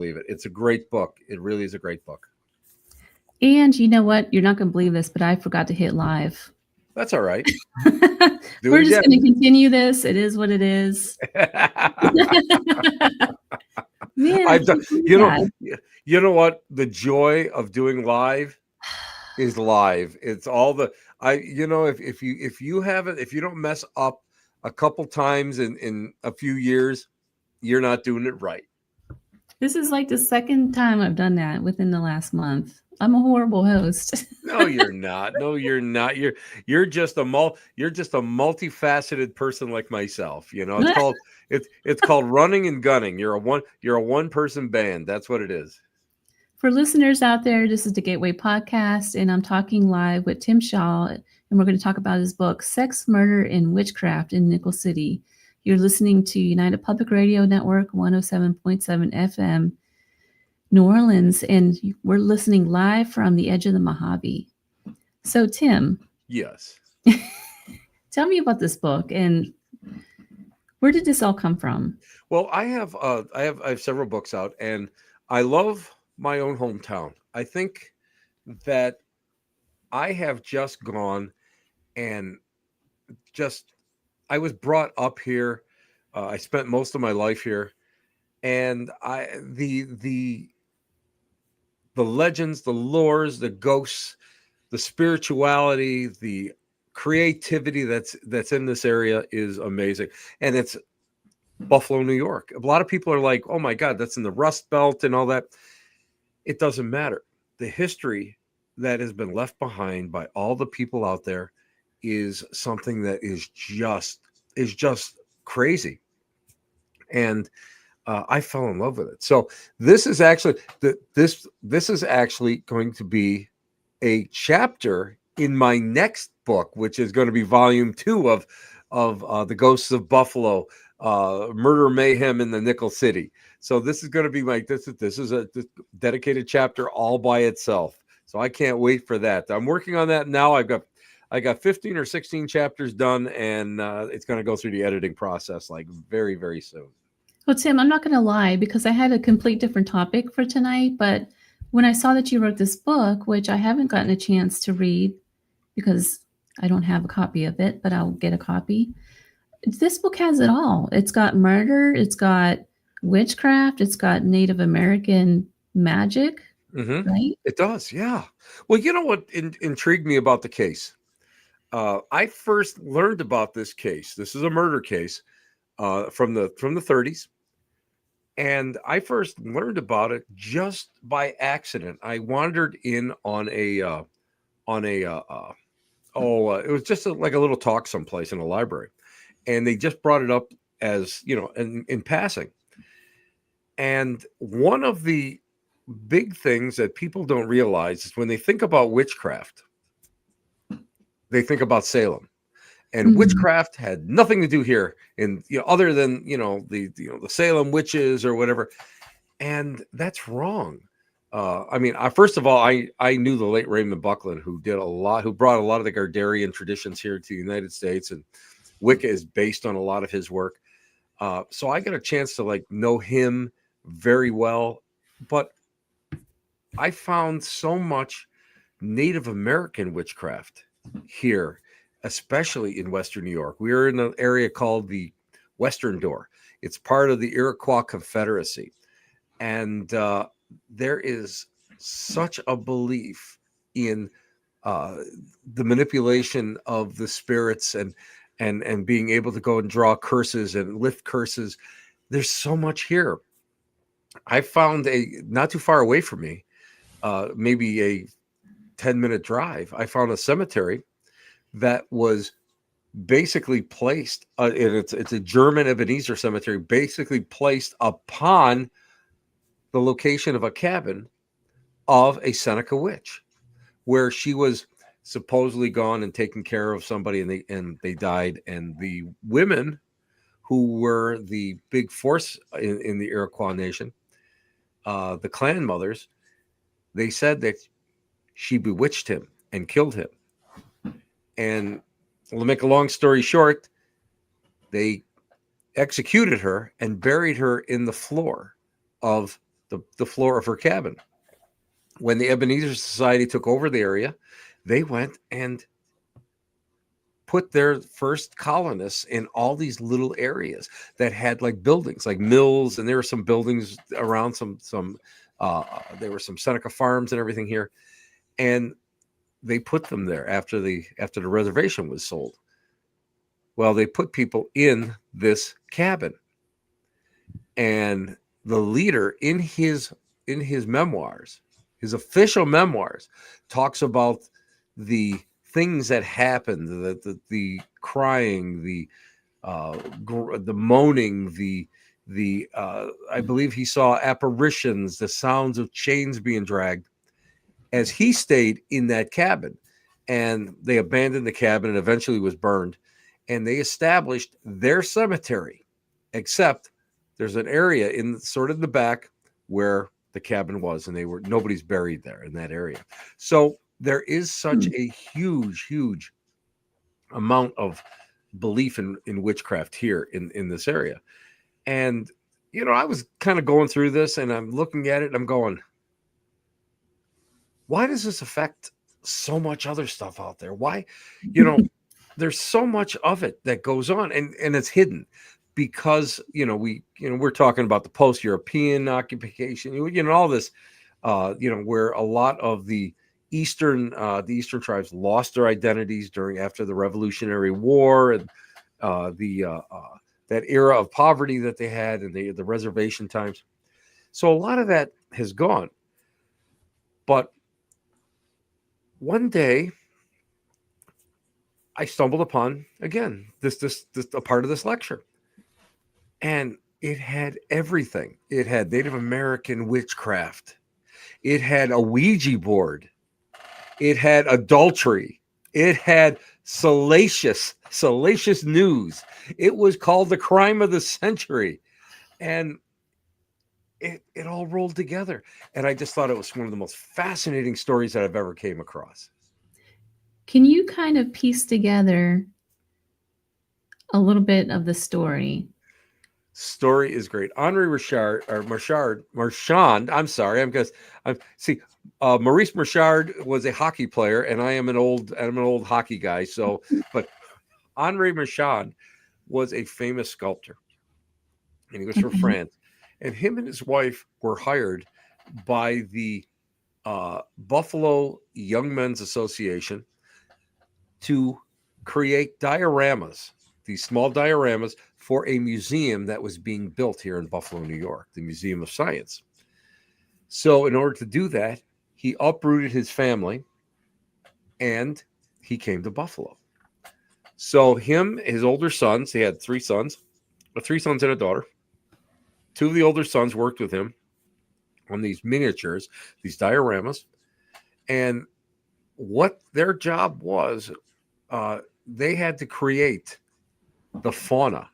believe it. It's a great book. It really is a great book. And you know what? You're not going to believe this, but I forgot to hit live. That's all right. We're just going to continue this. It is what it is. Man, I've done, you know what? The joy of doing live is live. It's all the if you don't mess up a couple times in a few years, you're not doing it right. This is like the second time I've done that within the last month. I'm a horrible host. No, you're not. No, you're not. You're just a multifaceted person like myself. You know, it's called running and gunning. You're a one person band. That's what it is. For listeners out there, this is the Gateway Podcast, and I'm talking live with Tim Shaw, and we're going to talk about his book, Sex, Murder, and Witchcraft in Nickel City. You're listening to United Public Radio Network, 107.7 FM, New Orleans, and we're listening live from the edge of the Mojave. So, Tim. Yes. Tell me about this book, and where did this all come from? Well, I have several books out, and I love my own hometown. I think that I have just gone and I was brought up here. I spent most of my life here, and the legends, the lores, the ghosts, the spirituality, the creativity that's in this area is amazing. And it's Buffalo, New York. A lot of people are like, oh my God, that's in the Rust Belt and all that. It doesn't matter. The history that has been left behind by all the people out there is something that is just crazy. And I fell in love with it. So this is actually this is actually going to be a chapter in my next book, which is going to be volume 2 of The Ghosts of Buffalo, Murder Mayhem in the Nickel City. So this is going to be this is a dedicated chapter all by itself. So I can't wait for that. I'm working on that now. I got 15 or 16 chapters done, and it's going to go through the editing process like very, very soon. Well, Tim, I'm not going to lie, because I had a complete different topic for tonight, but when I saw that you wrote this book, which I haven't gotten a chance to read because I don't have a copy of it, but I'll get a copy. This book has it all. It's got murder, it's got witchcraft, it's got Native American magic, right? It does, yeah. Well, you know what intrigued me about the case? I first learned about this case. This is a murder case from the 30s. And I first learned about it just by accident. I wandered in on it was just like a little talk someplace in a library. And they just brought it up as, in passing. And one of the big things that people don't realize is when they think about witchcraft, they think about Salem. And witchcraft had nothing to do here other than, the Salem witches or whatever. And that's wrong. First of all, I knew the late Raymond Buckland, who brought a lot of the Gardnerian traditions here to the United States, and Wicca is based on a lot of his work. So I got a chance to know him very well, but I found so much Native American witchcraft here, especially in Western New York. We are in an area called the Western Door. It's part of the Iroquois Confederacy. And there is such a belief in the manipulation of the spirits and being able to go and draw curses and lift curses. There's so much here. I found not too far away from me, maybe a 10-minute drive, I found a cemetery that was basically placed, and it's a German Ebenezer cemetery, basically placed upon the location of a cabin of a Seneca witch, where she was supposedly gone and taken care of somebody, and they died. And the women who were the big force in the Iroquois nation, the clan mothers, they said that she bewitched him and killed him. And to make a long story short, they executed her and buried her in the floor of the floor of her cabin. When the Ebenezer Society took over the area, they went and put their first colonists in all these little areas that had like buildings, like mills, and there were some buildings around there were some Seneca farms and everything here, and they put them there after the reservation was sold. Well, they put people in this cabin, and the leader in his memoirs, his official memoirs, talks about the things that happened, the crying, the moaning, the I believe he saw apparitions, the sounds of chains being dragged, as he stayed in that cabin. And they abandoned the cabin and eventually was burned. And they established their cemetery, except there's an area in sort of the back where the cabin was, and nobody's buried there in that area. So there is such a huge amount of belief in witchcraft here in this area. And, I was kind of going through this, and I'm looking at it, and I'm going, why does this affect so much other stuff out there? Why, there's so much of it that goes on, and it's hidden because, we're talking about the post-European occupation, all this, where a lot of the Eastern tribes lost their identities after the Revolutionary War, and that era of poverty that they had, and the reservation times. So a lot of that has gone. But one day, I stumbled upon again this a part of this lecture, and it had everything. It had Native American witchcraft. It had a Ouija board. It had adultery. It had salacious news. It was called the crime of the century, and it all rolled together. And I just thought it was one of the most fascinating stories that I've ever came across. Can you kind of piece together a little bit of the story? Story is great. Henri Marchand. I'm sorry. Maurice Marchand was a hockey player, and I'm an old hockey guy. So, but Henri Marchand was a famous sculptor, and he was from France. And him and his wife were hired by the Buffalo Young Men's Association to create dioramas, these small dioramas, for a museum that was being built here in Buffalo, New York, the Museum of Science. So in order to do that, he uprooted his family and he came to Buffalo. So his older sons, he had three sons and a daughter. Two of the older sons worked with him on these miniatures, these dioramas. And what their job was, they had to create the fauna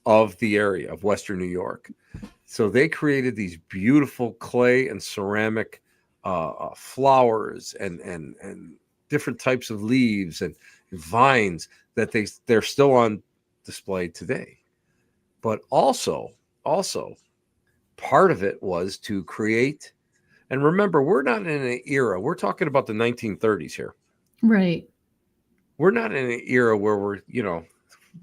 of the area of Western New York. So they created these beautiful clay and ceramic flowers and different types of leaves and vines that they're still on display today. But also part of it was to create, and remember, we're not in an era, we're talking about the 1930s here. Right. We're not in an era where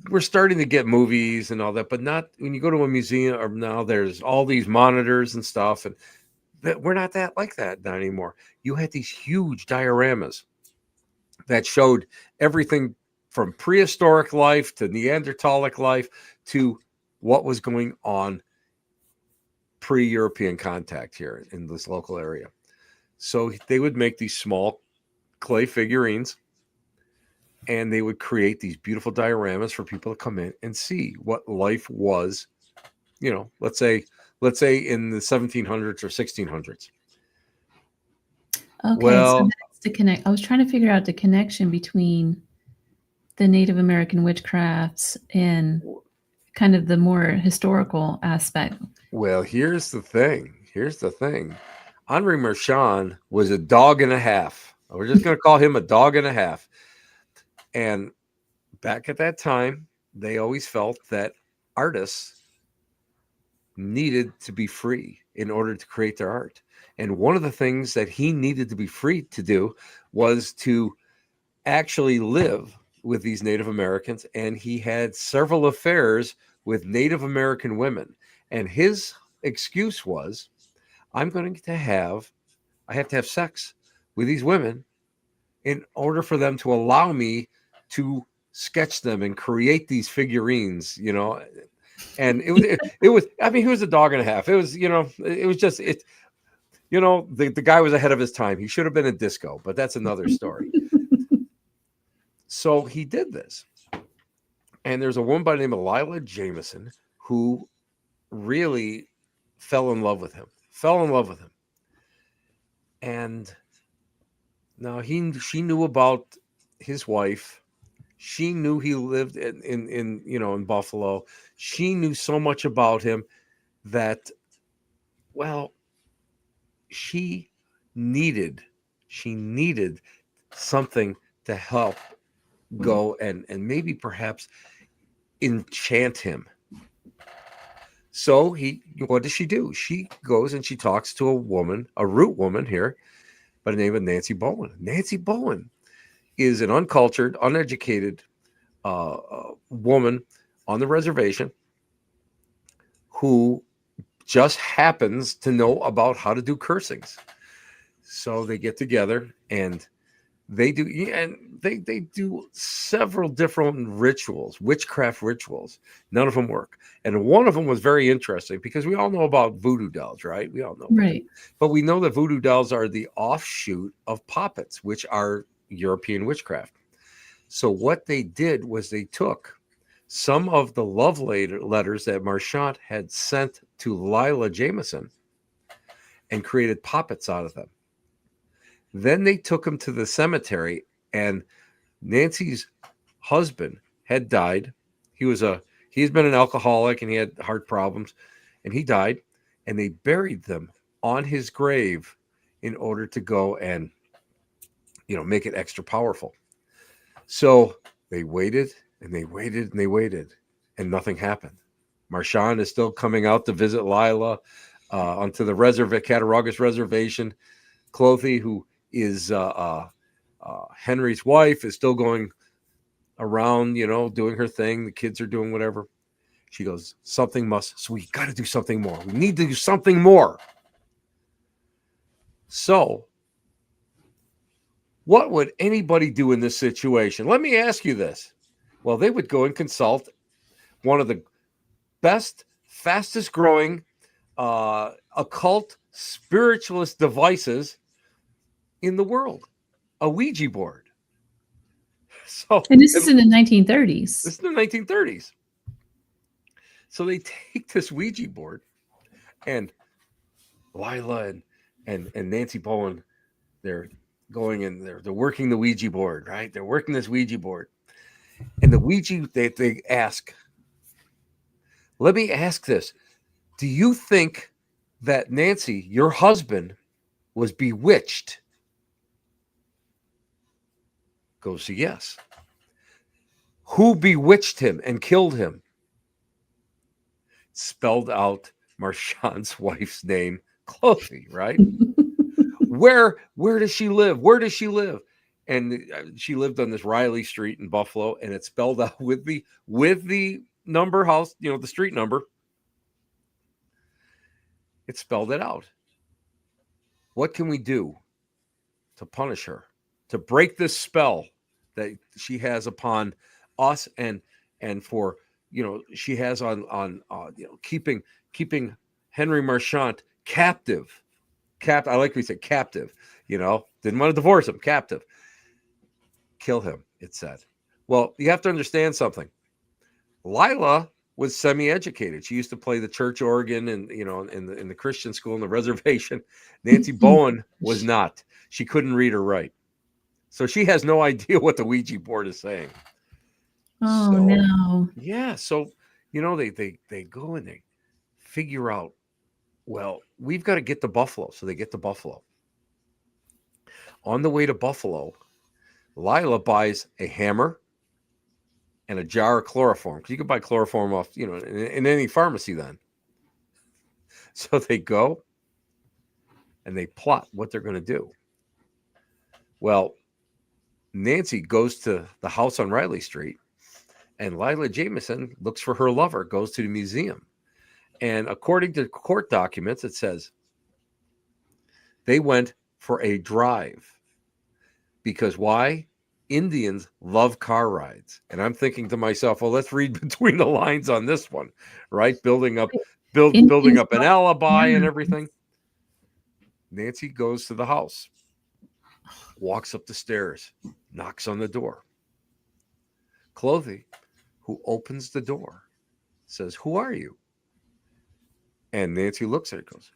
we're starting to get movies and all that, but not when you go to a museum, or now there's all these monitors and stuff, and we're not like that anymore. You had these huge dioramas that showed everything from prehistoric life to Neanderthalic life to what was going on pre-European contact here in this local area. So they would make these small clay figurines, and they would create these beautiful dioramas for people to come in and see what life was, let's say in the 1700s or 1600s. Okay, so that's the connect. I was trying to figure out the connection between the Native American witchcrafts and kind of the more historical aspect. Well, here's the thing. Henri Marchand was a dog and a half. We're just going to call him a dog and a half. And back at that time, they always felt that artists needed to be free in order to create their art. And one of the things that he needed to be free to do was to actually live with these Native Americans. And he had several affairs with Native American women. And his excuse was, I have to have sex with these women in order for them to allow me to sketch them and create these figurines, And it was, I mean, he was a dog and a half. It was, it was just, the guy was ahead of his time. He should have been a disco, but that's another story. So he did this. And there's a woman by the name of Lily Jameson who really fell in love with him. And now she knew about his wife. She knew he lived in Buffalo. She knew so much about him that, well, she needed something to help go and maybe perhaps enchant him. So what does she do? She goes and she talks to a root woman here by the name of Nancy Bowen. Nancy Bowen is an uncultured, uneducated woman on the reservation who just happens to know about how to do cursings. So they get together and they do several different rituals, witchcraft rituals. None of them work. And one of them was very interesting because we all know about voodoo dolls, right? We all know. Right. But we know that voodoo dolls are the offshoot of puppets, which are European witchcraft. So what they did was they took some of the love letters that Marchant had sent to Lily Jameson and created puppets out of them. Then they took him to the cemetery, and Nancy's husband had died. He's been an alcoholic and he had heart problems, and he died, and they buried them on his grave in order to go and, make it extra powerful. So they waited and they waited and they waited, and nothing happened. Marchant is still coming out to visit Lila onto the Cattaraugus Reservation. Clothy, who is Henry's wife, is still going around, doing her thing. The kids are doing whatever. She goes, so we got to do something more. We need to do something more. So what would anybody do in this situation? Let me ask you this. Well, they would go and consult one of the best, fastest growing occult spiritualist devices in the world, a Ouija board. And this is in the 1930s. This is the 1930s. So they take this Ouija board, and Lila and Nancy Bowen, they're going and they're working the Ouija board, right? They're working this Ouija board. And the Ouija, they ask, let me ask this. Do you think that Nancy, your husband, was bewitched? Goes to yes. Who bewitched him and killed him? Spelled out Marchant's wife's name, Clothy, right? Where does she live? Where does she live? And she lived on this Riley Street in Buffalo, and it's spelled out with the number house, the street number. It spelled it out. What can we do to punish her, to break this spell that she has upon us and for, she has on keeping Henry Marchant captive. I like we said captive, didn't want to divorce him, captive. Kill him, it said. Well, you have to understand something. Lila was semi-educated. She used to play the church organ and, in the Christian school in the reservation. Nancy Bowen was not. She couldn't read or write. So she has no idea what the Ouija board is saying. Oh, no. Yeah. So, they go and they figure out, well, we've got to get to Buffalo. So they get to Buffalo. On the way to Buffalo, Lila buys a hammer and a jar of chloroform, because you could buy chloroform off, in any pharmacy then. So they go and they plot what they're going to do. Well, Nancy goes to the house on Riley Street, and Lila Jameson looks for her lover, goes to the museum. And according to court documents, it says they went for a drive. Because why? Indians love car rides. And I'm thinking to myself, well, let's read between the lines on this one, right? Building up an alibi and everything. Nancy goes to the house, walks up the stairs, knocks on the door. Clothy, who opens the door, says, "Who are you?" And Nancy looks at her and goes,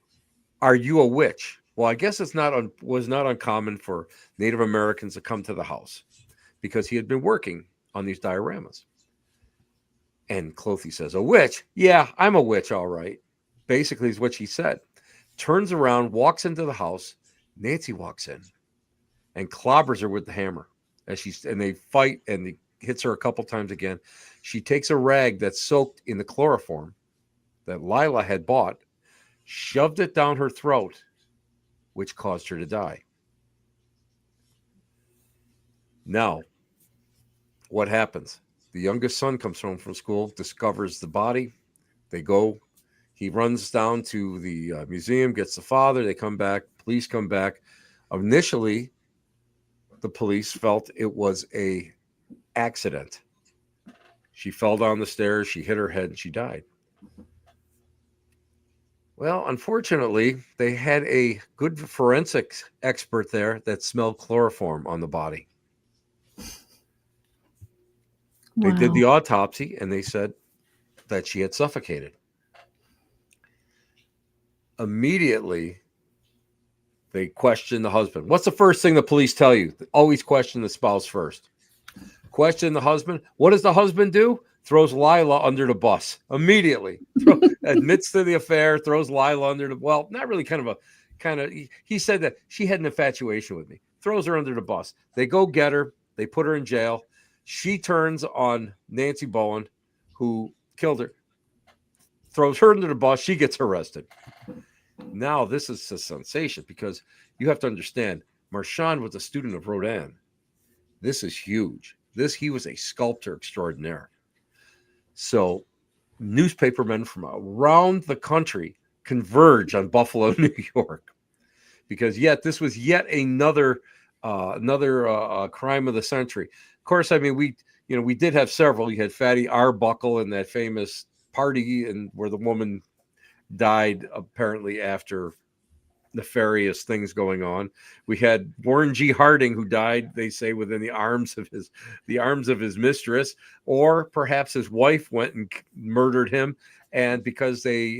"Are you a witch?" Well, I guess was not uncommon for Native Americans to come to the house because he had been working on these dioramas. And Clothy says, "A witch? Yeah, I'm a witch, all right." Basically is what she said. Turns around, walks into the house. Nancy walks in and clobbers her with the hammer and they fight, and he hits her a couple times again. She takes a rag that's soaked in the chloroform that Lila had bought, shoved it down her throat, which caused her to die. Now, what happens? The youngest son comes home from school, discovers the body. They go. He runs down to the museum, gets the father. They come back. Police come back. Initially, the police felt it was a accident. She fell down the stairs. She hit her head and she died. Well, unfortunately, they had a good forensics expert there that smelled chloroform on the body. They did the autopsy, and they said that she had suffocated. Immediately, they questioned the husband. What's the first thing the police tell you? Always question the spouse first. Question the husband. What does the husband do? Throws Lila under the bus immediately. Admits to the affair, throws Lila under the, well, not really he said that she had an infatuation with me. Throws her under the bus. They go get her. They put her in jail. She turns on Nancy Bowen, who killed her, throws her under the bus. She gets arrested. Now, this is a sensation because you have to understand, Marchand was a student of Rodin. This is huge. He was a sculptor extraordinaire. So newspapermen from around the country converge on Buffalo, New York, because this was yet another crime of the century. Of course, I mean, we did have several. You had Fatty Arbuckle and that famous party and where the woman died apparently after nefarious things going on. We had Warren G. Harding, who died, they say, within the arms of his mistress, or perhaps his wife went and murdered him, and because they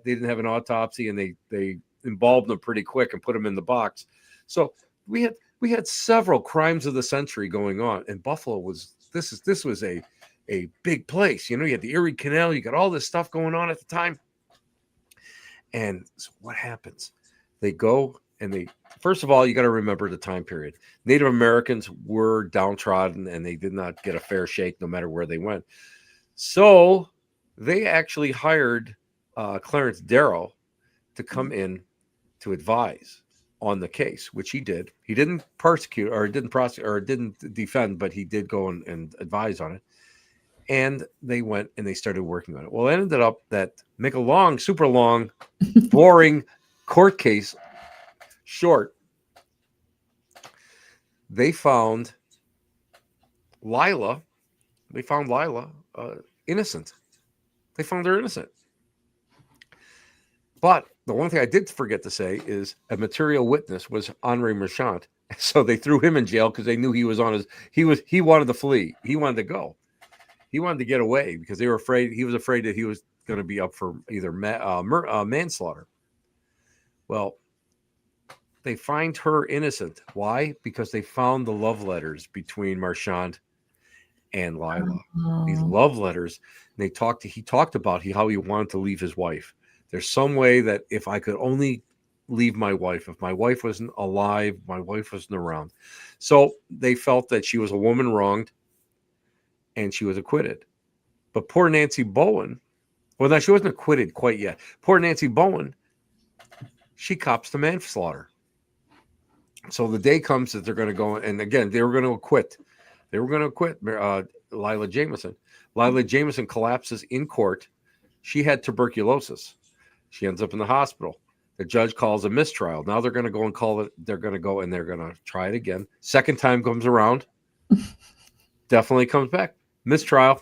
didn't have an autopsy and they embalmed him pretty quick and put him in the box. So we had several crimes of the century going on, and Buffalo was a big place. You had the Erie Canal, you got all this stuff going on at the time. And so what happens? They go and first of all, you got to remember the time period. Native Americans were downtrodden and they did not get a fair shake no matter where they went. So they actually hired Clarence Darrow to come in to advise on the case, which he did. He didn't persecute or didn't prosecute or didn't defend, but he did go and advise on it. And they went and they started working on it. Well, it ended up that, make a super long, boring court case short, they found Lila innocent. They found her innocent. But the one thing I did forget to say is a material witness was Henri Marchand. So they threw him in jail because they knew he wanted to flee. He wanted to go. He wanted to get away because they were afraid. He was afraid that he was going to be up for either manslaughter. Well, they find her innocent. Why? Because they found the love letters between Marchand and Lila. Oh. These love letters. And he talked about how he wanted to leave his wife. There's some way that if I could only leave my wife, if my wife wasn't alive, my wife wasn't around. So they felt that she was a woman wronged and she was acquitted. But poor Nancy Bowen, well, no, she wasn't acquitted quite yet. Poor Nancy Bowen she cops to manslaughter. So the day comes that they're going to go, and again, they were going to acquit. They were going to acquit Lila Jameson. Lila Jameson collapses in court. She had tuberculosis. She ends up in the hospital. The judge calls a mistrial. Now they're going to go and call it. They're going to go and they're going to try it again. Second time comes around. Definitely comes back. Mistrial.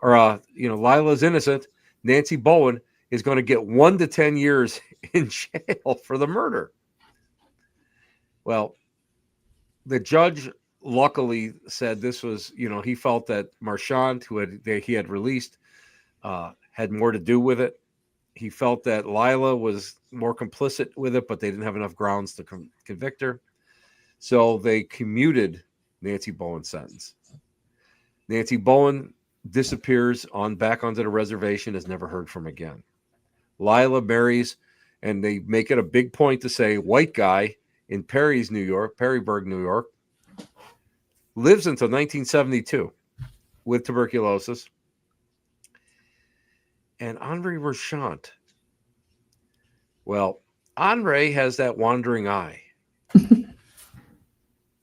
Or, Lila's innocent. Nancy Bowen is going to get 1 to 10 years in jail for the murder. Well, the judge luckily said this was, he felt that Marchand, he had released, had more to do with it. He felt that Lila was more complicit with it, but they didn't have enough grounds to convict her. So they commuted Nancy Bowen's sentence. Nancy Bowen disappears back onto the reservation, is never heard from again. Lila marries, and they make it a big point to say, white guy in Perrysburg, New York, lives until 1972 with tuberculosis. And Henri Marchand. Well, Henri has that wandering eye.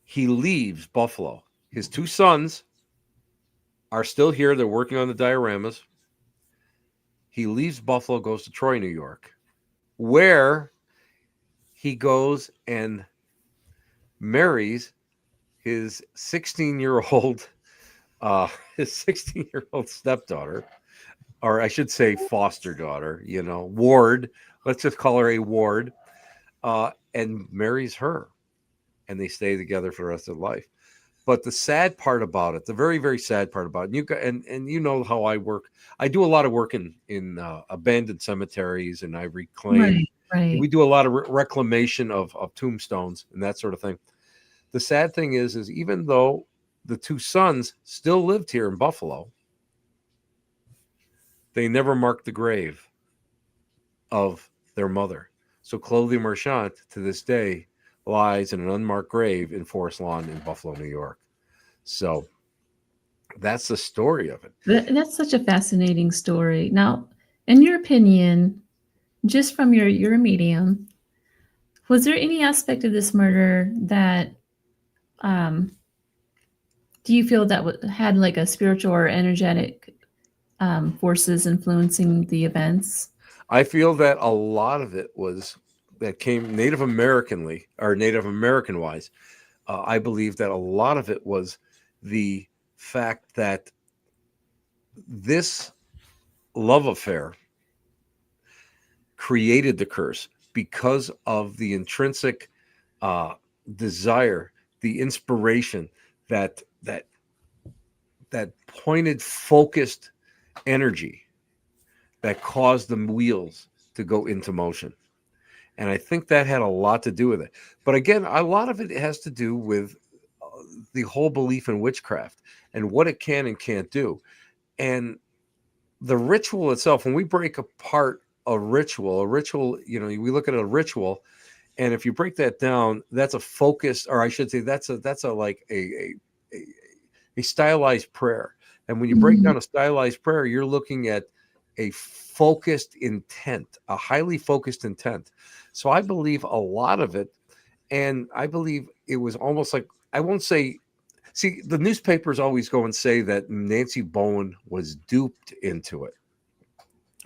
He leaves Buffalo. His 2 sons are still here. They're working on the dioramas. He leaves Buffalo, goes to Troy, New York, where he goes and marries his 16-year-old stepdaughter, or I should say foster daughter, Ward. Let's just call her a Ward, and marries her. And they stay together for the rest of their life. But the sad part about it, the very, very sad part about it, and you know how I work. I do a lot of work in abandoned cemeteries, and I reclaim. Right. We do a lot of reclamation of tombstones and that sort of thing. The sad thing is even though the 2 sons still lived here in Buffalo, they never marked the grave of their mother. So Clothia Marchand, to this day, lies in an unmarked grave in Forest Lawn in Buffalo, New York. So that's the story of it. That's such a fascinating story. Now, in your opinion, just from your medium, was there any aspect of this murder that do you feel that had like a spiritual or energetic forces influencing the events? I feel that a lot of it came Native American wise. I believe that a lot of it was the fact that this love affair created the curse because of the intrinsic desire, the inspiration, that pointed, focused energy that caused the wheels to go into motion. And I think that had a lot to do with it. But again, a lot of it has to do with the whole belief in witchcraft and what it can and can't do. And the ritual itself, when we break apart a ritual, we look at a ritual, and if you break that down, that's a focused, or I should say, that's a like a stylized prayer. And when you break down a stylized prayer, you're looking at a focused intent, a highly focused intent. So I believe a lot of it, and I believe it was almost like, I won't say, see, the newspapers always go and say that Nancy Bowen was duped into it.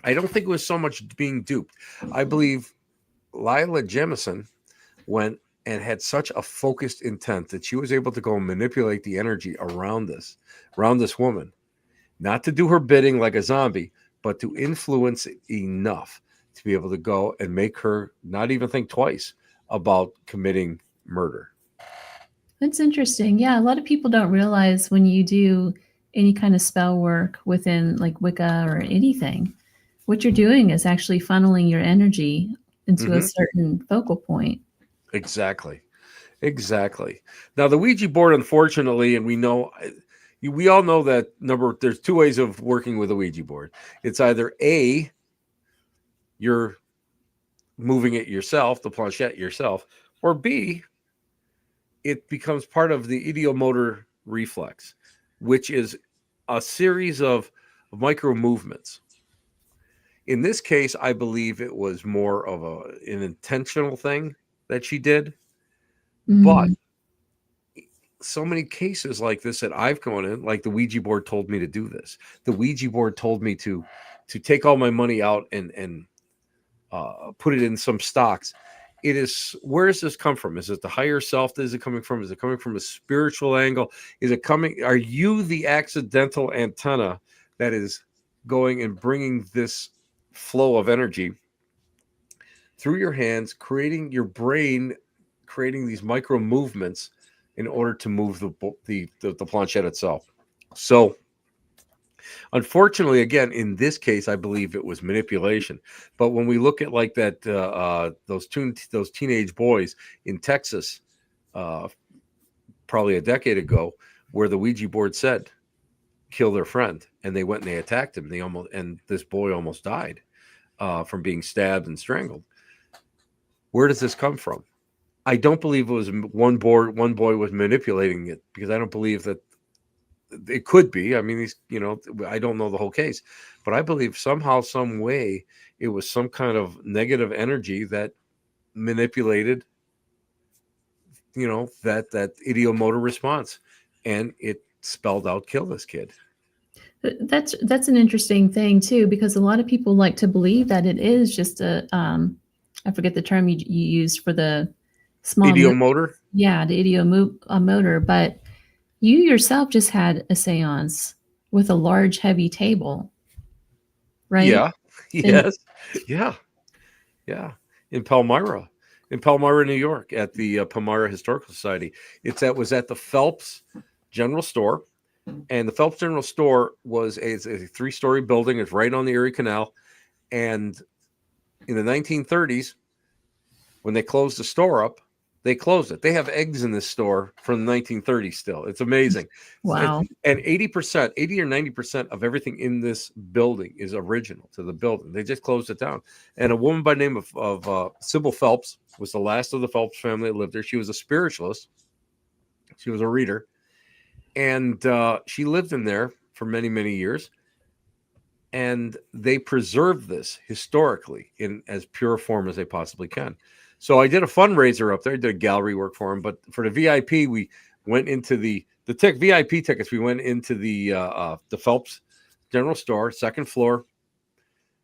I don't think it was so much being duped. I believe Lila Jameson went and had such a focused intent that she was able to go and manipulate the energy around this woman, not to do her bidding like a zombie, but to influence it enough to be able to go and make her not even think twice about committing murder. That's interesting. Yeah, a lot of people don't realize when you do any kind of spell work within like Wicca or anything, what you're doing is actually funneling your energy into a certain focal point. Exactly. Now, the Ouija board, unfortunately, and we all know that there's 2 ways of working with a Ouija board. It's either A, you're moving it yourself, the planchette yourself, or B, it becomes part of the ideomotor reflex, which is a series of micro movements. In this case, I believe it was more of an intentional thing that she did. But Mm. so many cases like this that I've gone in, like the Ouija board told me to do this. The Ouija board told me to take all my money out and put it in some stocks. It is, where does this come from? Is it the higher self? Is it coming from? Is it coming from a spiritual angle? Is it coming? Are you the accidental antenna that is going and bringing this flow of energy through your hands, creating your brain, creating these micro movements in order to move the planchette itself? So unfortunately, again, in this case, I believe it was manipulation. But when we look at like that, those teenage boys in Texas, probably a decade ago, where the Ouija board said, "Kill their friend," and they went and they attacked him. And this boy almost died from being stabbed and strangled. Where does this come from? I don't believe it was one boy was manipulating it, because I don't believe that. It could be. I mean, I don't know the whole case, but I believe somehow, some way, it was some kind of negative energy that manipulated, that ideomotor response, and it spelled out, "Kill this kid." That's an interesting thing too, because a lot of people like to believe that it is just I forget the term you used for the small Ideomotor. Yeah, the ideomotor, but you yourself just had a seance with a large, heavy table, right? Yeah. And Yes. Yeah. Yeah. In Palmyra, New York, at the Palmyra Historical Society. Was at the Phelps General Store. And the Phelps General Store was a 3-story building. It's right on the Erie Canal. And in the 1930s, when they closed the store up, they closed it. They have eggs in this store from the 1930s still. It's amazing. wow. And 80% or 90% of everything in this building is original to the building. They just closed it down. And a woman by the name of Sybil Phelps was the last of the Phelps family that lived there. She was a spiritualist. She was a reader. And she lived in there for many, many years. And they preserved this historically in as pure form as they possibly can. So I did a fundraiser up there. I did a gallery work for them. But for the VIP, we went into the VIP tickets. We went into the Phelps General Store, second floor,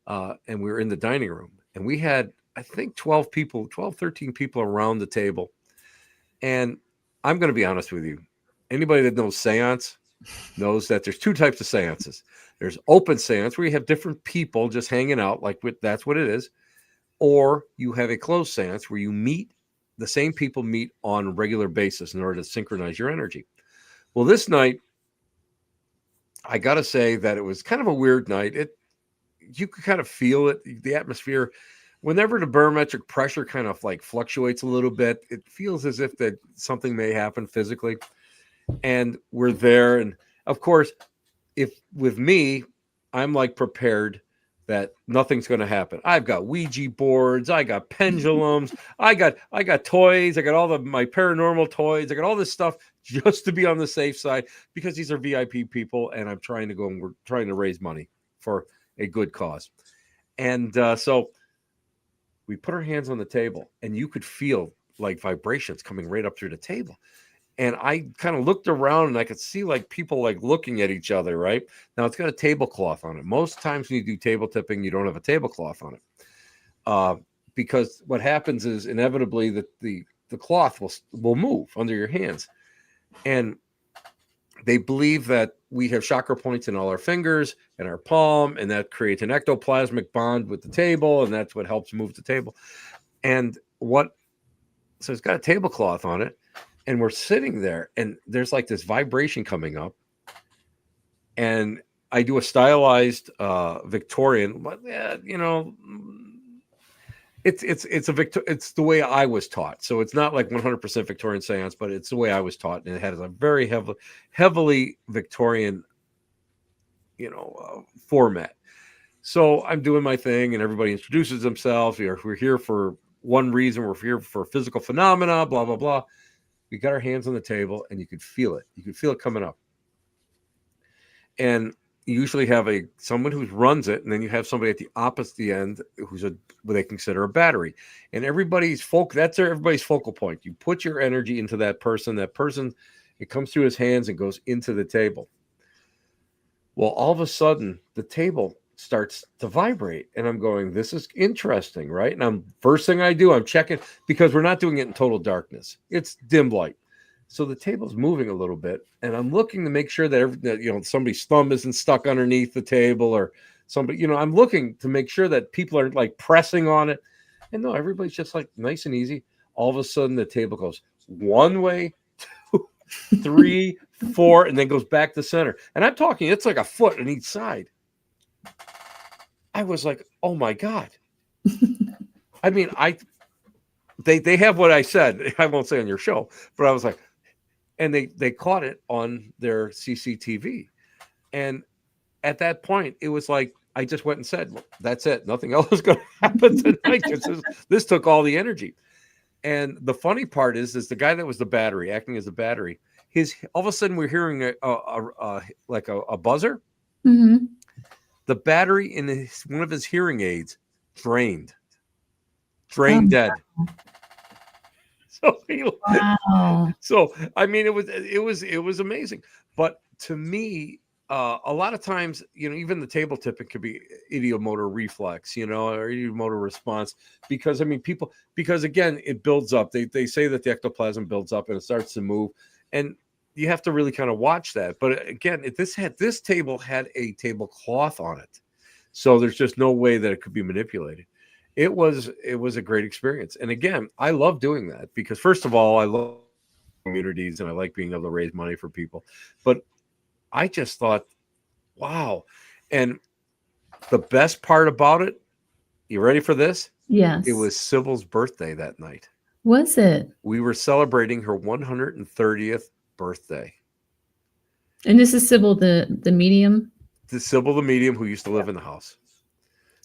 and we were in the dining room. And we had, I think, 12, 13 people around the table. And I'm going to be honest with you. Anybody that knows seance knows that there's two types of seances. There's open seance, where you have different people just hanging out, that's what it is. Or you have a closed seance where the same people meet on a regular basis in order to synchronize your energy. Well, this night, I got to say that it was kind of a weird night. You could kind of feel it, the atmosphere. Whenever the barometric pressure kind of like fluctuates a little bit, it feels as if that something may happen physically. And we're there. And of course, if with me, I'm like prepared that nothing's going to happen. I've got Ouija boards, I got pendulums, I got toys, I got all my paranormal toys, I got all this stuff just to be on the safe side, because these are VIP people, and I'm trying to go and we're trying to raise money for a good cause. And so we put our hands on the table, and you could feel like vibrations coming right up through the table. And I kind of looked around, and I could see like people like looking at each other, right? Now it's got a tablecloth on it. Most times when you do table tipping, you don't have a tablecloth on it. Because what happens is inevitably that the cloth will move under your hands. And they believe that we have chakra points in all our fingers and our palm, and that creates an ectoplasmic bond with the table, and that's what helps move the table. So it's got a tablecloth on it. And we're sitting there, and there's like this vibration coming up, and I do a stylized Victorian, but it's the way I was taught. So it's not like 100% Victorian seance, but it's the way I was taught, and it has a very heavily Victorian, format. So I'm doing my thing, and everybody introduces themselves. We're here for one reason. We're here for physical phenomena, blah blah blah. We got our hands on the table, and you could feel it. You could feel it coming up. And you usually have someone who runs it, and then you have somebody at the opposite end who's what they consider a battery. And everybody's focal point. You put your energy into that person. That person, it comes through his hands and goes into the table. Well, all of a sudden, the table starts to vibrate, and I'm going, this is interesting, right? And first thing I do, I'm checking, because we're not doing it in total darkness. It's dim light. So the table's moving a little bit, and I'm looking to make sure that somebody's thumb isn't stuck underneath the table, or somebody, I'm looking to make sure that people aren't like pressing on it. And no, everybody's just like nice and easy. All of a sudden, the table goes one way, 2, 3, 4, and then goes back to center. And I'm talking, it's like a foot on each side. I was like, oh my God. I mean, they have what I said. I won't say on your show, but I was like, and they caught it on their CCTV. And at that point, it was like, I just went and said, well, that's it. Nothing else is going to happen tonight, because this took all the energy. And the funny part is the guy that was the battery, acting as a battery, all of a sudden we're hearing a buzzer. Mm-hmm. The battery in one of his hearing aids drained dead. Wow. So I mean, it was amazing. But to me, a lot of times, even the table tipping could be idiomotor reflex, or idiomotor response, because again, it builds up. They say that the ectoplasm builds up and it starts to move, and you have to really kind of watch that. But again, this table had a tablecloth on it, so there's just no way that it could be manipulated. It was a great experience. And again, I love doing that because, first of all, I love communities and I like being able to raise money for people. But I just thought, wow. And the best part about it, you ready for this? Yes. It was Sybil's birthday that night. Was it? We were celebrating her 130th birthday. And this is Sybil, the medium? Sybil, the medium, who used to live in the house.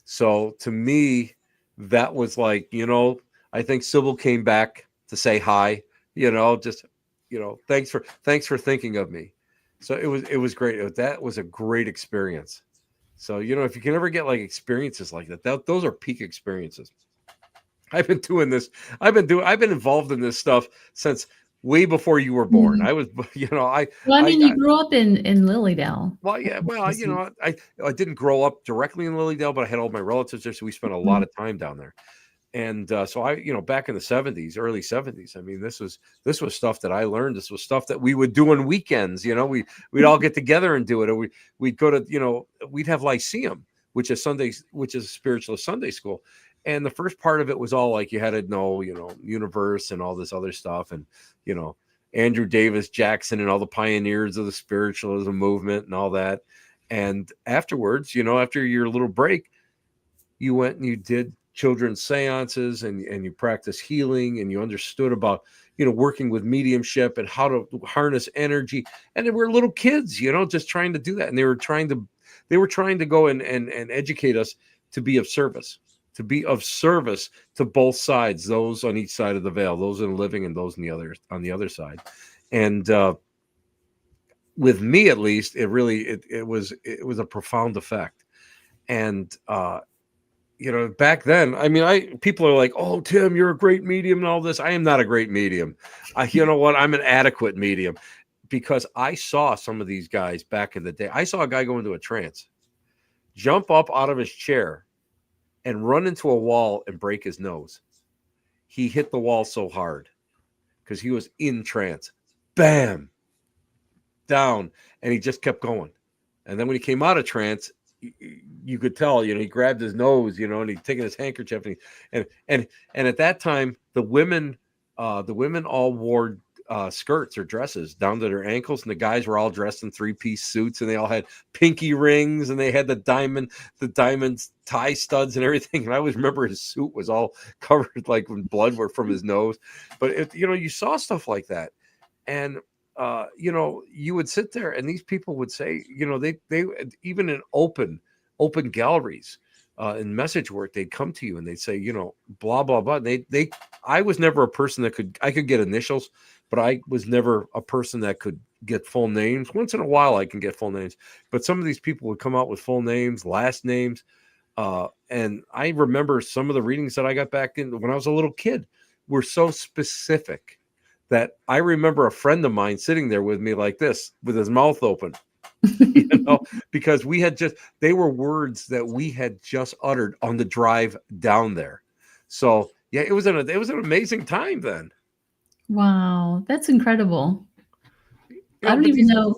So to me, that was like, I think Sybil came back to say hi, thanks for thinking of me. So it was great. That was a great experience. So, if you can ever get like experiences like that, those are peak experiences. I've been doing this. I've been involved in this stuff since way before you were born. Mm-hmm. I was, you grew up in Lily Dale. Well, yeah. Well, I didn't grow up directly in Lily Dale, but I had all my relatives there, so we spent a lot of time down there. And so I, back in the 70s, early 70s, I mean, this was stuff that I learned. This was stuff that we would do on weekends. We'd all get together and do it. Or we'd go to, we'd have Lyceum, which is a spiritualist Sunday school. And the first part of it was all like, you had to know, universe and all this other stuff. And, Andrew Davis Jackson and all the pioneers of the spiritualism movement and all that. And afterwards, after your little break, you went and you did children's seances and you practiced healing, and you understood about, working with mediumship and how to harness energy. And then we're little kids, just trying to do that. And they were trying to go and educate us to be of service. To be of service to both sides, those on each side of the veil, those in the living and those on the other side. And with me, at least, it was a profound effect. And back then, people are like, "Oh, Tim, you're a great medium and all this." I am not a great medium. You know what? I'm an adequate medium, because I saw some of these guys back in the day. I saw a guy go into a trance, jump up out of his chair, and run into a wall and break his nose. He hit the wall so hard because he was in trance. Bam! Down. And he just kept going. And then when he came out of trance, you could tell, he grabbed his nose, and he'd taken his handkerchief, and at that time, the women all wore skirts or dresses down to their ankles, and the guys were all dressed in 3-piece suits, and they all had pinky rings, and they had the diamond tie studs and everything. And I always remember his suit was all covered like when blood were from his nose. But you saw stuff like that, and you would sit there, and these people would say, they even in open galleries, in message work, they'd come to you and they'd say, blah blah blah. I was never a person that I could get initials, but I was never a person that could get full names. Once in a while, I can get full names, but some of these people would come out with full names, last names. And I remember some of the readings that I got back in when I was a little kid were so specific that I remember a friend of mine sitting there with me like this, with his mouth open, because they were words that we had just uttered on the drive down there. So yeah, it was an amazing time then. Wow, that's incredible. I don't But even know.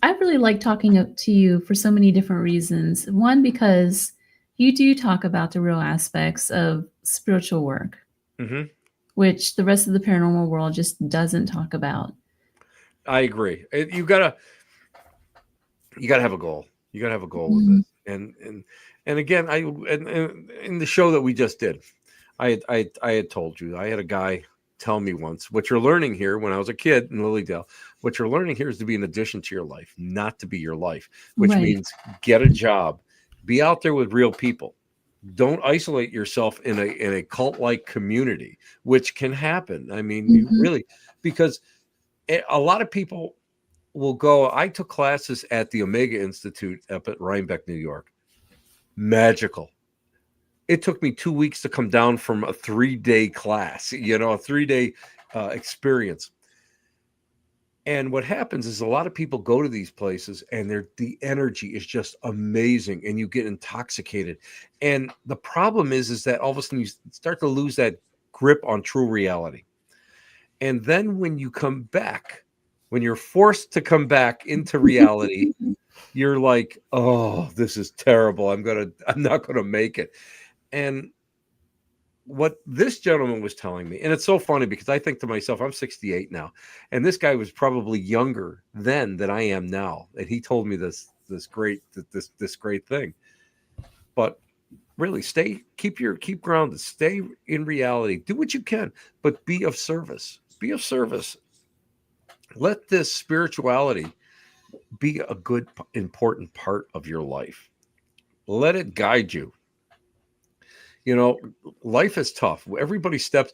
I really like talking to you for so many different reasons. One, because you do talk about the real aspects of spiritual work, which the rest of the paranormal world just doesn't talk about. I agree. You gotta have a goal. You gotta have a goal with this. And again, in the show that we just did, I had told you, I had a guy tell me once, what you're learning here, when I was a kid in Lily Dale, what you're learning here is to be an addition to your life, not to be your life, which means get a job, be out there with real people. Don't isolate yourself in a cult-like community, which can happen. I mean, you really, because a lot of people will go. I took classes at the Omega Institute up at Rhinebeck, New York. Magical. It took me 2 weeks to come down from a 3-day class, a 3-day experience. And what happens is a lot of people go to these places and the energy is just amazing and you get intoxicated. And the problem is that all of a sudden you start to lose that grip on true reality. And then when you come back, when you're forced to come back into reality, you're like, oh, this is terrible. I'm not gonna make it. And what this gentleman was telling me, and it's so funny because I think to myself, I'm 68 now, and this guy was probably younger then than I am now, and he told me this great thing. But really, keep grounded, stay in reality, do what you can, but be of service. Be of service. Let this spirituality be a good, important part of your life. Let it guide you. Life is tough. Everybody steps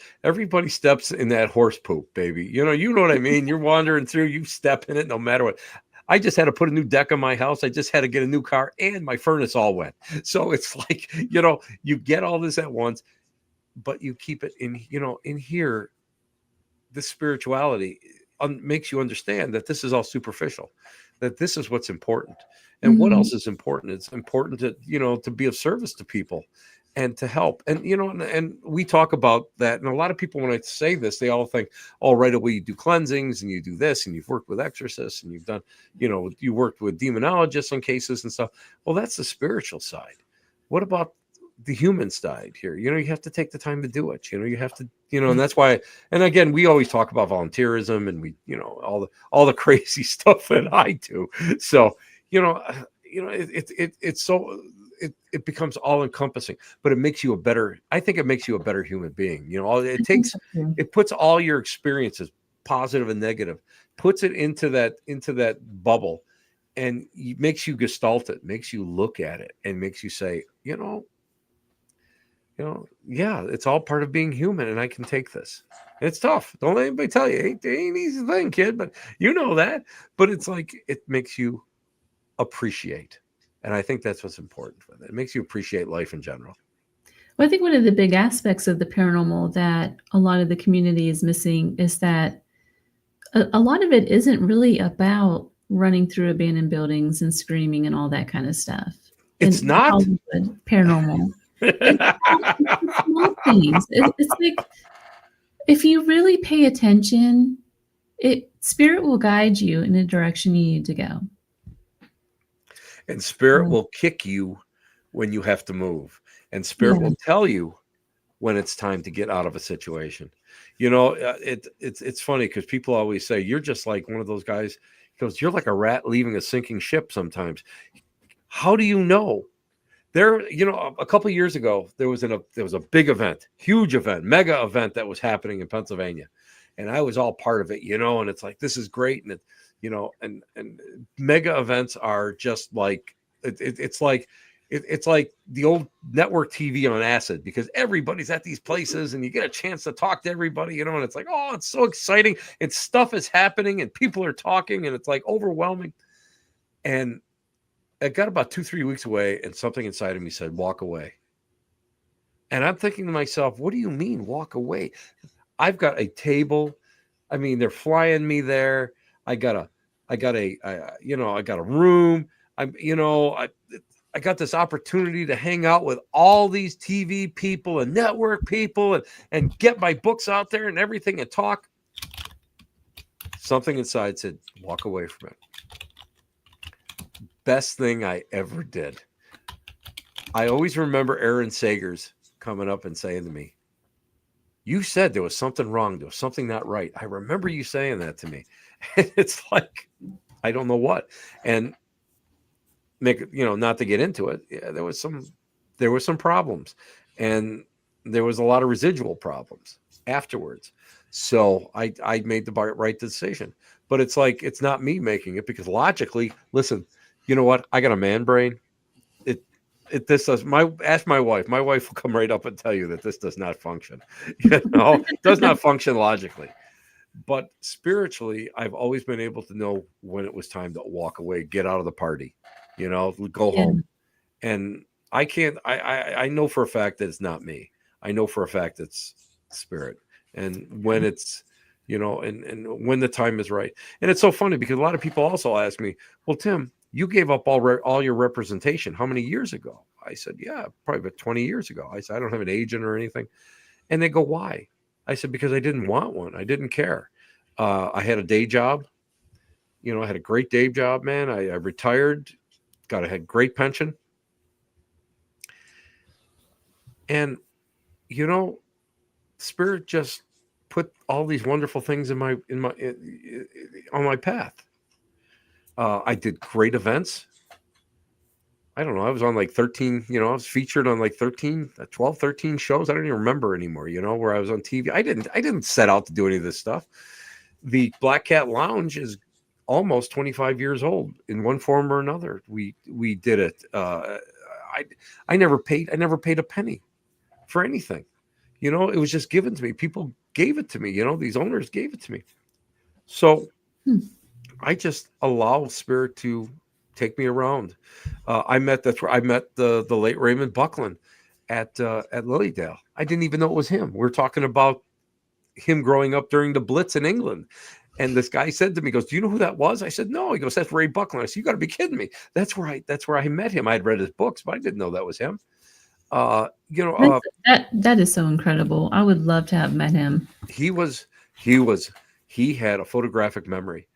in that horse poop, baby. You know what I mean? You're wandering through, you step in it no matter what. I just had to put a new deck on my house. I just had to get a new car and my furnace all went. So it's like, you get all this at once, but you keep it in here. This spirituality makes you understand that this is all superficial, that this is what's important. And what else is important? It's important to be of service to people and to help. And, and we talk about that. And a lot of people, when I say this, they all think, oh, right away, you do cleansings and you do this and you've worked with exorcists and you've done, you worked with demonologists on cases and stuff. Well, that's the spiritual side. What about the human side here? You have to take the time to do it. You have to, and that's why, and again, we always talk about volunteerism and we, all the crazy stuff that I do. So, it's so, it becomes all encompassing, but it makes you I think it makes you a better human being. It puts all your experiences, positive and negative, puts it into that bubble and makes you gestalt it, makes you look at it and makes you say, yeah, it's all part of being human and I can take this. It's tough. Don't let anybody tell you it ain't an easy thing, kid, but that. But it's like it makes you appreciate. And I think that's what's important with it. It makes you appreciate life in general. Well, I think one of the big aspects of the paranormal that a lot of the community is missing is that a lot of it isn't really about running through abandoned buildings and screaming and all that kind of stuff. It's not Hollywood paranormal. It's small things. It's like if you really pay attention, spirit will guide you in the direction you need to go. And spirit will kick you when you have to move. And spirit will tell you when it's time to get out of a situation. It's funny because people always say, you're just like one of those guys. He goes, you're like a rat leaving a sinking ship sometimes. How do you know? A couple of years ago, there was a big event, huge event, mega event that was happening in Pennsylvania. And I was all part of it, and it's like, this is great. And and mega events are just like, it's like it's like the old network TV on acid, because everybody's at these places and you get a chance to talk to everybody, you know, and it's like, oh, it's so exciting. And stuff is happening and people are talking and it's like overwhelming. And it got about 2-3 weeks away and something inside of me said, walk away. And I'm thinking to myself, what do you mean walk away? I've got a table. I mean, they're flying me there. I got a room. I got this opportunity to hang out with all these TV people and network people and get my books out there and everything and talk. Something inside said, walk away from it. Best thing I ever did. I always remember Aaron Sagers coming up and saying to me, you said there was something wrong. There was something not right. I remember you saying that to me. And it's like, I don't know what. And not to get into it. Yeah, there was some problems, and there was a lot of residual problems afterwards. So I made the right decision, but it's like, it's not me making it, because logically, listen, you know what? I got a man brain. Ask my wife. My wife will come right up and tell you that this does not function. It does not function logically. But spiritually, I've always been able to know when it was time to walk away, get out of the party, go home. And I know for a fact that it's not me. I know for a fact it's spirit. And when it's, and when the time is right. And it's so funny because a lot of people also ask me, well, Tim, you gave up all your representation how many years ago? I said, yeah, probably about 20 years ago. I said, I don't have an agent or anything. And they go, why? I said, because I didn't want one. I didn't care. I had a day job. I had a great day job, man. I retired, had great pension. And, Spirit just put all these wonderful things on my path. I did great events. I don't know. I was on like 13, I was featured on like 12, 13 shows. I don't even remember anymore, where I was on TV. I didn't set out to do any of this stuff. The Black Cat Lounge is almost 25 years old in one form or another. We did it. I never paid a penny for anything. It was just given to me. People gave it to me. These owners gave it to me. So I just allow Spirit to take me around. I met the late Raymond Buckland at Lily Dale. I didn't even know it was him. We're talking about him growing up during the Blitz in England. And this guy said to me, he goes, do you know who that was? I said, no. He goes, that's Ray Buckland. I said, you got to be kidding me. That's where I met him. I had read his books, but I didn't know that was him. That is so incredible. I would love to have met him. He had a photographic memory.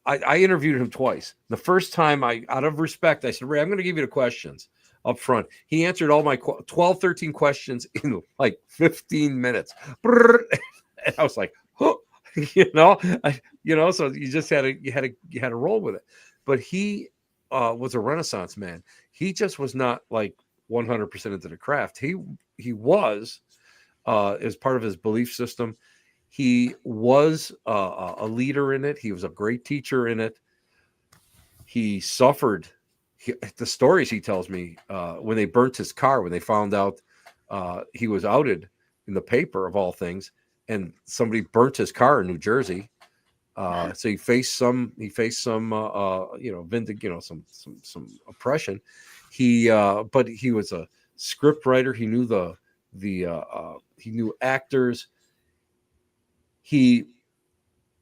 I interviewed him twice. The first time, out of respect, I said, Ray, I'm going to give you the questions up front. He answered all my 12, 13 questions in like 15 minutes. And I was like, oh, so you just had to roll with it. But he was a Renaissance man. He just was not like 100% into the craft. He was, as part of his belief system. He was a leader in it. He was a great teacher in it. He suffered. The stories he tells me, when they burnt his car, when they found out he was outed in the paper of all things, and somebody burnt his car in New Jersey. So he faced some some oppression. But he was a script writer. He knew he knew actors. He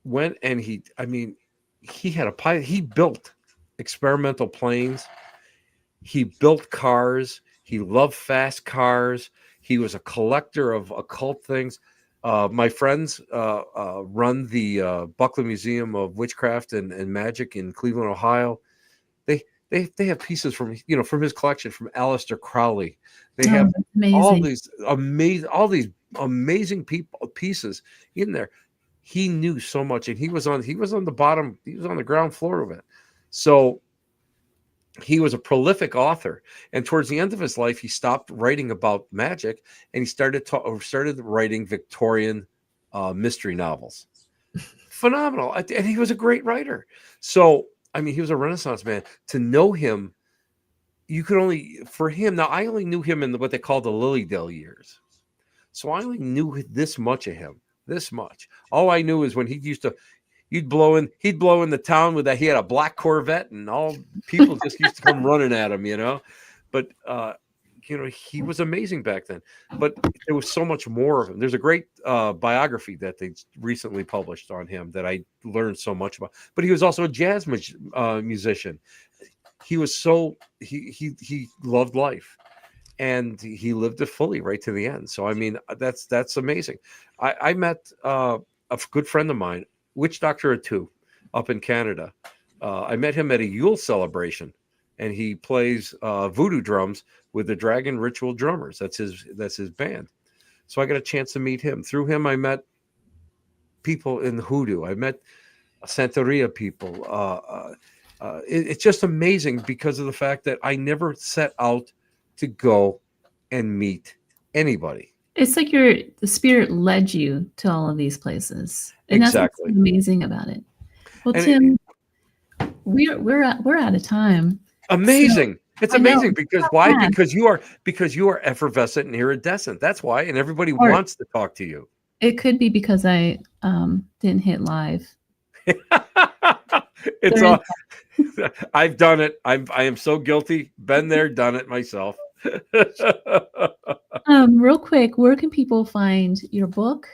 went and he had a pilot. He built experimental planes. He built cars. He loved fast cars. He was a collector of occult things. My friends run the Buckland Museum of Witchcraft and Magic in Cleveland, Ohio. They have pieces from his collection, from Aleister Crowley. They have all these amazing pieces in there. He knew so much, and he was on the bottom. He was on the ground floor of it. So he was a prolific author, and towards the end of his life, he stopped writing about magic, and he started writing Victorian mystery novels. Phenomenal, and he was a great writer. So he was a Renaissance man. To know him you could only, for him, now I only knew him in what they call the Lily Dale years. So I only knew this much of him, this much. All I knew is when he used to, he'd blow in the town with that. He had a black Corvette, and all people just used to come running at him, you know. But you know, he was amazing back then. But there was so much more of him. There's a great biography that they recently published on him that I learned so much about. But he was also a jazz musician. He was so he loved life, and he lived it fully right to the end. So I mean, that's amazing. I met a good friend of mine, witch doctor or two, up in Canada. I met him at a Yule celebration, and he plays voodoo drums with the Dragon Ritual Drummers. That's his band. So I got a chance to meet him. Through him, I met people in hoodoo. I met Santeria people. It's just amazing because of the fact that I never set out to go and meet anybody. It's like the spirit led you to all of these places, and Exactly. that's what's amazing about it. Well, Tim, we're out of time. Amazing. So, it's amazing because why? Yeah. Because you are effervescent and iridescent. That's why, and everybody wants to talk to you. It could be because I didn't hit live. It's all. I've done it. I am so guilty. Been there, done it myself. Real quick, where can people find your book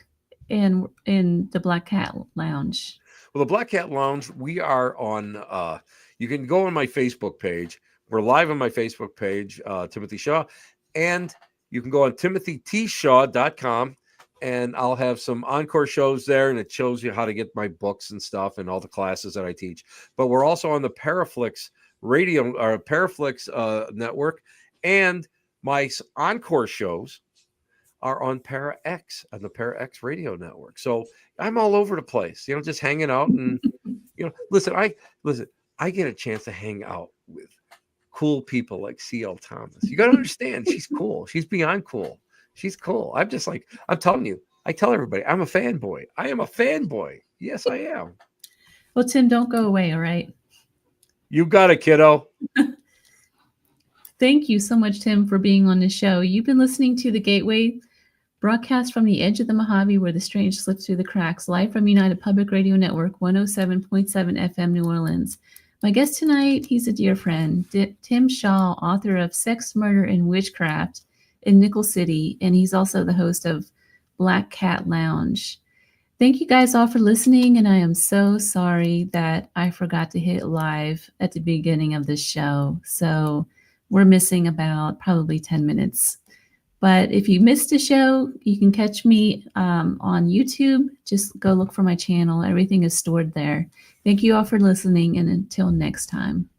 and in the Black Cat Lounge? Well, the Black Cat Lounge, we are on. You can go on my Facebook page. We're live on my Facebook page, Timothy Shaw, and you can go on timothytshaw.com. And I'll have some encore shows there, and it shows you how to get my books and stuff and all the classes that I teach. But we're also on the Paraflix radio or Paraflix network, and my encore shows are on ParaX on the ParaX radio network. So I'm all over the place, you know, just hanging out. And you know, listen, I get a chance to hang out with cool people like C.L. Thomas. You got to understand, she's cool. She's beyond cool. She's cool. I'm telling you, I tell everybody, I'm a fanboy. I am a fanboy. Yes, I am. Well, Tim, don't go away. All right. You got it, kiddo. Thank you so much, Tim, for being on the show. You've been listening to The Gateway, broadcast from the edge of the Mojave where the strange slips through the cracks, live from United Public Radio Network, 107.7 FM, New Orleans. My guest tonight, he's a dear friend, Tim Shaw, author of Sex, Murder, and Witchcraft in Nickel City, and he's also the host of Black Cat Lounge. Thank you guys all for listening, and I am so sorry that I forgot to hit live at the beginning of this show. So we're missing about probably 10 minutes. But if you missed a show, you can catch me on YouTube. Just go look for my channel. Everything is stored there. Thank you all for listening, and until next time.